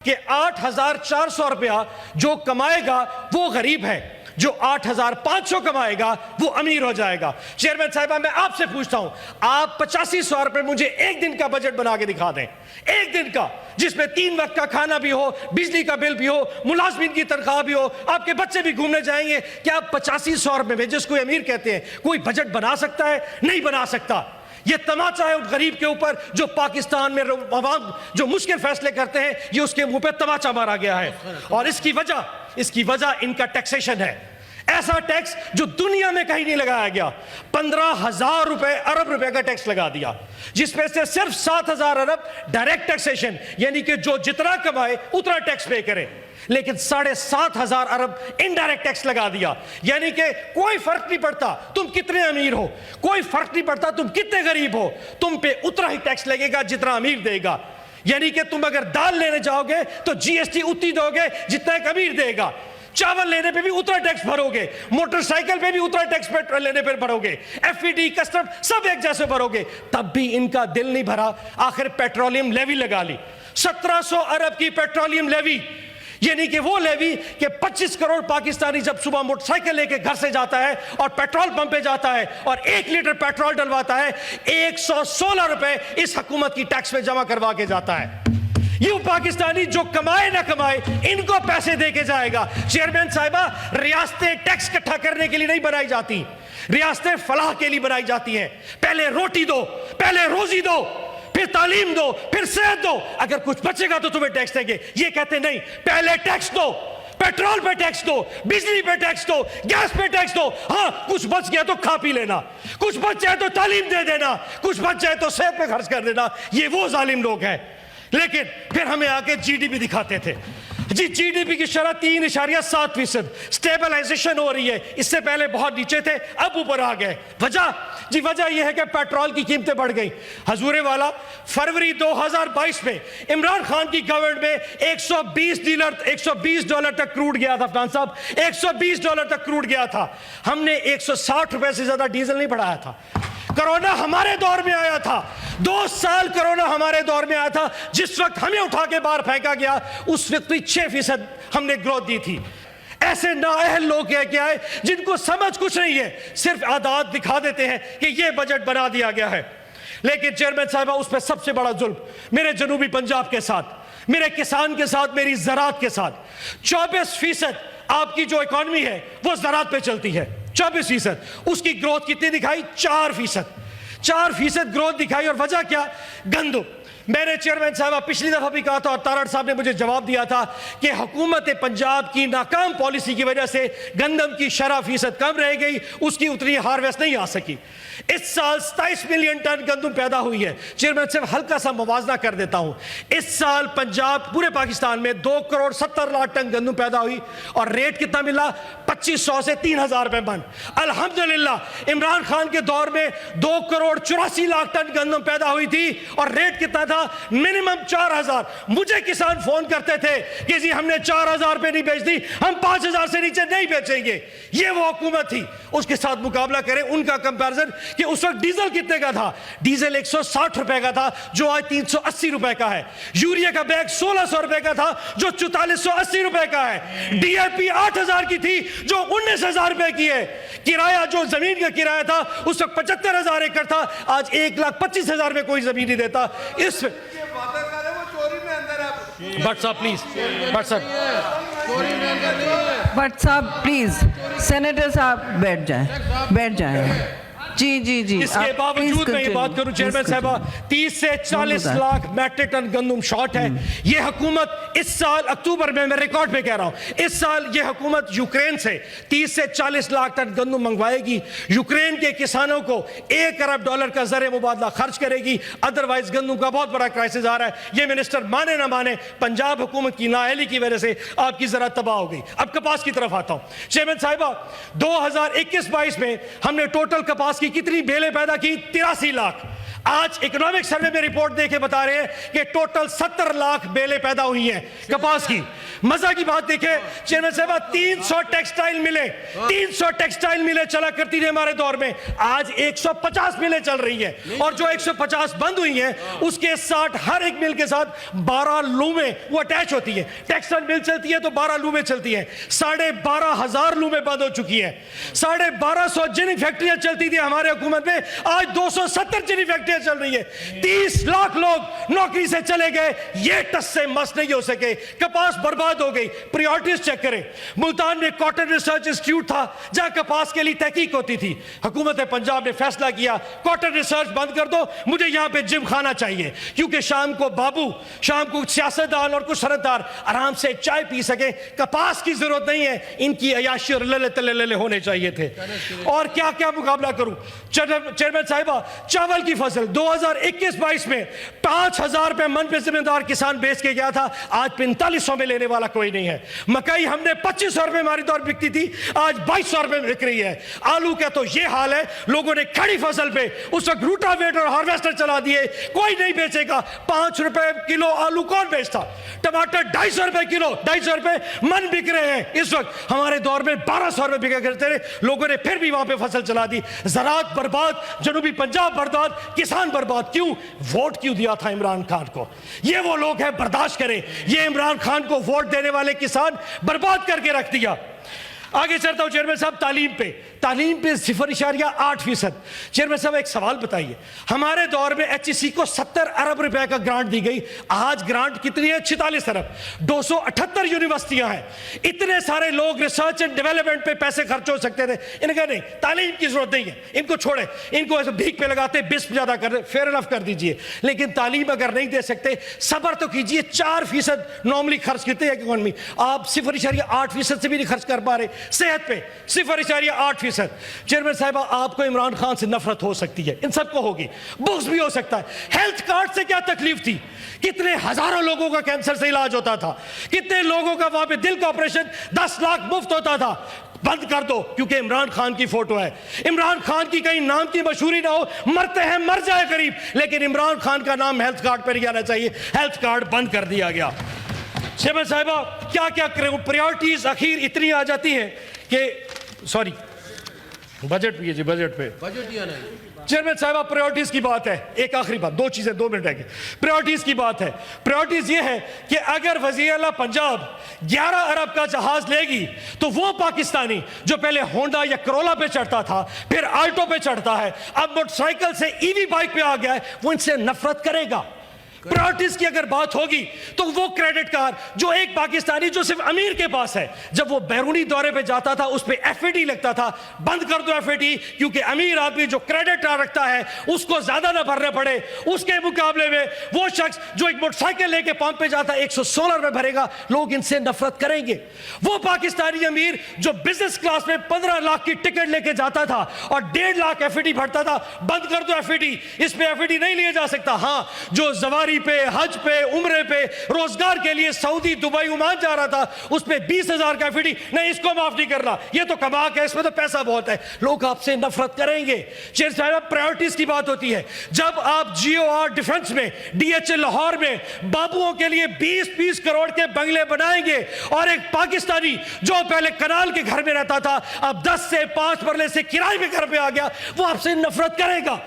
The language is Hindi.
कि 8,400 रुपया जो कमाएगा वो गरीब है, जो 8,500 कमाएगा वो अमीर हो जाएगा। चेयरमैन साहिबा, मैं आपसे पूछता हूं, आप 8500 रुपए मुझे एक दिन का बजट बना के दिखा दें, एक दिन का, जिसमें 3 वक्त का खाना भी हो, बिजली का बिल भी हो, मुलाजमीन की तनख्वाह भी हो, आपके बच्चे भी घूमने जाएंगे। क्या आप 8500 रुपए में, जिसको अमीर कहते हैं, कोई बजट बना सकता है? नहीं बना सकता। ये तमाचा है उस गरीब के ऊपर जो पाकिस्तान में अवाम जो मुश्किल फैसले करते हैं, ये उसके मुंह पे तमाचा मारा गया है। और इसकी वजह इनका टैक्सेशन है। ऐसा टैक्स जो दुनिया में कहीं नहीं लगाया गया। 15,000 अरब रुपए का टैक्स लगा दिया, जिसमें से सिर्फ 7,000 अरब डायरेक्ट टैक्सेशन, यानी कि जो जितना कमाए उतना टैक्स पे करे, लेकिन 7,500 अरब इनडायरेक्ट टैक्स लगा दिया। यानी कि कोई फर्क नहीं पड़ता तुम कितने अमीर हो, कोई फर्क नहीं पड़ता तुम कितने गरीब हो, तुम पे उतना ही टैक्स लगेगा जितना अमीर देगा। यानी कि तुम अगर दाल लेने जाओगे तो जीएसटी उतनी दोगे जितना एक अमीर देगा, चावल लेने पे भी उतना टैक्स भरोगे, मोटरसाइकिल पे भी उतना टैक्स लेने पे भरोगे, एफईडी, कस्टम सब एक जैसे भरोगे, तब भी इनका दिल नहीं भरा। आखिर पेट्रोलियम लेवी लगा ली, 1700 अरब की पेट्रोलियम लेवी, यानी कि वो लेवी कि 25 करोड़ पाकिस्तानी जब सुबह मोटरसाइकिल लेके घर से जाता है और पेट्रोल पंप पे जाता है और 1 लीटर पेट्रोल डलवाता है, 116 रुपए इस हुकूमत की टैक्स में जमा करवा के जाता है। यूं पाकिस्तानी जो कमाए ना कमाए इनको पैसे दे के जाएगा। चेयरमैन साहिबा, रियासतें टैक्स इकट्ठा करने के लिए नहीं बनाई जाती, रियासतें फलाह के लिए बनाई जाती हैं। पहले रोटी दो, पहले रोजी दो, फिर तालीम दो, फिर सेहत दो, अगर कुछ बचेगा तो तुम्हें टैक्स देंगे। ये कहते नहीं, पहले टैक्स दो, पेट्रोल पे टैक्स दो, बिजली पे टैक्स दो, गैस पे टैक्स दो, हाँ कुछ बच गया तो खा पी लेना, कुछ बच जाए तो तालीम दे देना, कुछ बच जाए तो सेहत पे खर्च कर देना। ये वो जालिम लोग हैं। लेकिन फिर हमें आके जीडीपी दिखाते थे जी, जीडीपी की शरह 3.7% स्टेबलाइजेशन हो रही है। इससे पहले बहुत नीचे थे, अब ऊपर आ गए। वजह यह है कि पेट्रोल की कीमतें बढ़ गई। हजूरे वाला, फरवरी 2022 में इमरान खान की गवर्नमेंट में $120 तक क्रूड गया था। अफगान साहब, $120 तक क्रूड गया था। हमने 160 रुपए से ज्यादा डीजल नहीं बढ़ाया था। कोरोना हमारे दौर में आया था, 2 साल कोरोना हमारे दौर में आया था, जिस वक्त हमें उठा के बाहर फेंका गया उस वक्त भी 6% हमने ग्रोथ दी थी। ऐसे नाअहल लोग क्या है जिनको समझ कुछ नहीं है, सिर्फ आदात दिखा देते हैं कि ये बजट बना दिया गया है। लेकिन चेयरमैन साहबा, उस पर सबसे बड़ा जुल्म मेरे जनूबी पंजाब के साथ, मेरे किसान के साथ, मेरी ज़राअत के साथ। 24% आपकी जो इकॉनमी है वो ज़राअत पे चलती है, 24%। उसकी ग्रोथ कितनी दिखाई? 4% ग्रोथ दिखाई। और वजह क्या? गंदम। मैंने चेयरमैन साहब पिछली दफा भी कहा था और तारड़ साहब ने मुझे जवाब दिया था कि हुकूमत पंजाब की नाकाम पॉलिसी की वजह से गंदम की शरह फीसद कम रह गई, उसकी उतनी हार्वेस्ट नहीं आ सकी। इस साल 27 मिलियन टन गंदम पैदा हुई है। चेयरमैन साहब, हल्का सा मुवाजना कर देता हूं, इस साल पंजाब पूरे पाकिस्तान में 2 करोड़ 70 लाख टन गंदम पैदा हुई और रेट कितना मिला? 2500 से 3000 रुपए मन। अल्हम्दुलिल्लाह, इमरान खान के दौर में 2 करोड़ 84 लाख टन गंदम पैदा हुई थी और रेट कितना था? मिनिमम 4000। मुझे किसान फोन करते थे कि जी हमने 4000 रुपए नहीं बेच दी, हम 5000 से नीचे नहीं बेचेंगे। ये वो हुकूमत थी। उसके साथ मुकाबला करें उनका कंपैरिजन कि उस वक्त डीजल कितने का था? डीजल 160 रुपए का था, जो आज 380 रुपए का है। यूरिया का बैग 1600 रुपए का था, जो 4480 रुपए का है। डीएपी 8000 की थी, जो 19000 रुपए की है। किराया, जो जमीन का किराया था उस वक्त 75,000 एकड़ था, आज 1,25,000 में कोई जमीन नहीं देता। इस भट्ट साहब प्लीज, सेनेटर साहब बैठ जाएं। जी इसके बावजूद मैं ये बात करूं चेयरमैन साहबा, 30 से 40 लाख मैट्रिक टन गंदम शॉर्ट है। ये हुकूमत इस साल अक्टूबर में, मैं रिकॉर्ड पे कह रहा हूं, इस साल ये हुकूमत यूक्रेन से 30 से 40 लाख टन गंदम मंगवाएगी। यूक्रेन के किसानों को $1 अरब का ज़र मुबादला खर्च करेगी। अदरवाइज गंदम का बहुत बड़ा क्राइसिस आ रहा है। ये मिनिस्टर माने ना माने, पंजाब हुकूमत की नाअहली की वजह से आपकी ज़राअत तबाह हो गई। अब कपास की तरफ आता हूं। चेयरमैन साहिबा, 2021-22 में हमने टोटल कपास की कितनी बेलें पैदा की? 83 लाख। आज इकोनॉमिक सर्वे में रिपोर्ट देके बता रहे हैं कि टोटल 70 लाख बेलें पैदा हुई हैं कपास की। मजा की बात देखें चेयरमैन साहब, 300 टेक्सटाइल मिले, 300 टेक्सटाइल मिले चला करती थी हमारे दौर में, आज 150 मिलें चल रही है। और जो 150 बंद हुई हैं उसके 60, हर एक मिल के साथ 12 लूमें वो अटैच होती है। टेक्सटाइल मिल चलती है तो 12 लूमें चलती हैं। 12,500 लूमें बंद हो चुकी है। 1250 जिन फैक्ट्रियां चलती थी हमारे हुकूमत में, आज 270 जिन फैक्ट्रियां चल रही है। 30 लाख लोग नौकरी से चले गए। ये टस से मस नहीं हो सके, कपास बर्बाद हो गई। प्रायोरिटीज चेक करें, मुल्तान में कॉटन रिसर्च इंस्टीट्यूट था जहां कपास के लिए तहकीक होती थी। हुकूमत पंजाब ने फैसला किया कॉटन रिसर्च बंद कर दो, मुझे यहां पे जिम खाना चाहिए, क्योंकि शाम को बाबू, शाम को सियासतदान और कुछ सरदार आराम से चाय पी सके। कपास की जरूरत नहीं है, इनकी अयाशी और लले तले होने चाहिए थे। और क्या क्या मुकाबला करूं चेयरमैन साहिबा, चावल की फसल 2021-22 में 5,000 रुपए मन पे जिम्मेदार किसान बेच के गया था, आज 4500 में लेने वाला कोई नहीं है। मकई हमने 2500 रुपए हमारी दौर बिकती थी, आज 2200 रुपए में बिक रही है। आलू का तो ये हाल है, लोगों ने खड़ी फसल पे उस वक्त रूटावेटर और हार्वेस्टर चला दिए, कोई नहीं बेचेगा। 5 रुपए किलो आलू कौन बेचता? टमाटर 250 रुपए किलो, 250 रुपए मन बिक रहे हैं इस वक्त। हमारे दौर में 1200 रुपए बिका करते थे, लोगों ने फिर भी वहां पे फसल चला दी। ज़राअत बर्बाद, जनूबी पंजाब बर्बाद, किसान बर्बाद। क्यों? वोट क्यों दिया था इमरान खान को? ये वो लोग हैं, बर्दाश्त करें। ये इमरान खान को वोट देने वाले किसान बर्बाद करके रख दिया। आगे चलता हूं चेयरमैन साहब, तालीम पे 0.8%। चेयरमैन साहब एक सवाल बताइए, हमारे दौर में HEC को 70 अरब रुपए का ग्रांट दी गई, आज ग्रांट कितनी है? 46 अरब। 278 यूनिवर्सिटियां हैं, इतने सारे लोग रिसर्च एंड डेवलपमेंट पे पैसे खर्च हो सकते थे। इन्हें कहा नहीं, तालीम की जरूरत नहीं है, इनको छोड़े, इनको ऐसे भीख पे लगाते, बिस्प ज्यादा कर दे, फेयर इनफ कर दीजिए। लेकिन तालीम अगर नहीं दे सकते, सब्र तो कीजिए। 4% नॉर्मली खर्च करते हैं इकोनॉमी, आप 0.8% से भी नहीं खर्च कर पा रहे। सेहत पे 0.8%। चेयरमैन साहब, आपको इमरान खान से नफरत हो सकती है, इन सबको होगी, बुक्स भी हो सकता है। हेल्थ कार्ड से क्या तकलीफ थी? कितने हजारों लोगों का कैंसर से इलाज होता था, कितने लोगों का वहां पे दिल का ऑपरेशन 10 लाख मुफ्त होता था। बंद कर दो, क्योंकि इमरान खान की फोटो है। इमरान खान की कहीं नाम की मशहूरी ना हो, मरते हैं मर जाए गरीब, लेकिन इमरान खान का नाम हेल्थ कार्ड पर नहीं आना चाहिए। हेल्थ कार्ड बंद कर दिया गया। चेयरमैन साहिबा, क्या क्या प्रायोरिटीज आखिर इतनी आ जाती हैं कि सॉरी बजट भी है जी, बजट ही आना है। चेयरमैन साहिबा, प्रायोरिटीज की बात है। एक आखिरी बात, 2 चीजें 2 मिनट है। प्रायोरिटीज की बात है। प्रायोरिटीज ये है कि अगर वज़ीर आला पंजाब 11 अरब का जहाज लेगी, तो वो पाकिस्तानी जो पहले होंडा या करोला पे चढ़ता था, फिर आल्टो पे चढ़ता है, अब मोटरसाइकिल से ईवी बाइक पे आ गया है, वो इनसे नफरत करेगा। प्रायोरिटीज की अगर बात होगी तो वो क्रेडिट कार्ड जो एक पाकिस्तानी जो सिर्फ अमीर के पास है, जब वो बैरूनी दौरे पे जाता था उस पे FAT लगता था, बंद कर दो FAT, क्योंकि अमीर आदमी जो क्रेडिट कार्ड रखता है उसको ज्यादा ना भरने पड़े। उसके मुकाबले में वो शख्स जो एक मोटरसाइकिल लेके पंप पे जाता है 116 रुपए भरेगा, लोग इनसे नफरत करेंगे। वो पाकिस्तानी अमीर जो बिजनेस क्लास में 15 लाख की टिकट लेके जाता था और 1.5 लाख FAT भरता था, बंद कर दो FAT, इस पे FAT नहीं लिया जा सकता। हाँ, जो जवारी पे, हज पे, उम्रे पे, रोजगार के लिए सऊदी, दुबई, ओमान जा रहा था, उस पे 20,000 का FAT नहीं, इसको माफ नहीं करना, ये तो कमा के, इसमें तो पैसा बहुत है, लोग आपसे नफरत करेंगे। चेयरमैन साहब, प्रायोरिटीज की बात होती है। जब आप GOR डिफेंस में, DHA लाहौर में बाबुओं के लिए 20-20 करोड़ के बंगले बनाएंगे, और एक पाकिस्तानी जो पहले कनाल के घर में रहता था अब 10 से 5 मरले से किराए में घर पे आ गया, वो आपसे नफरत करेगा।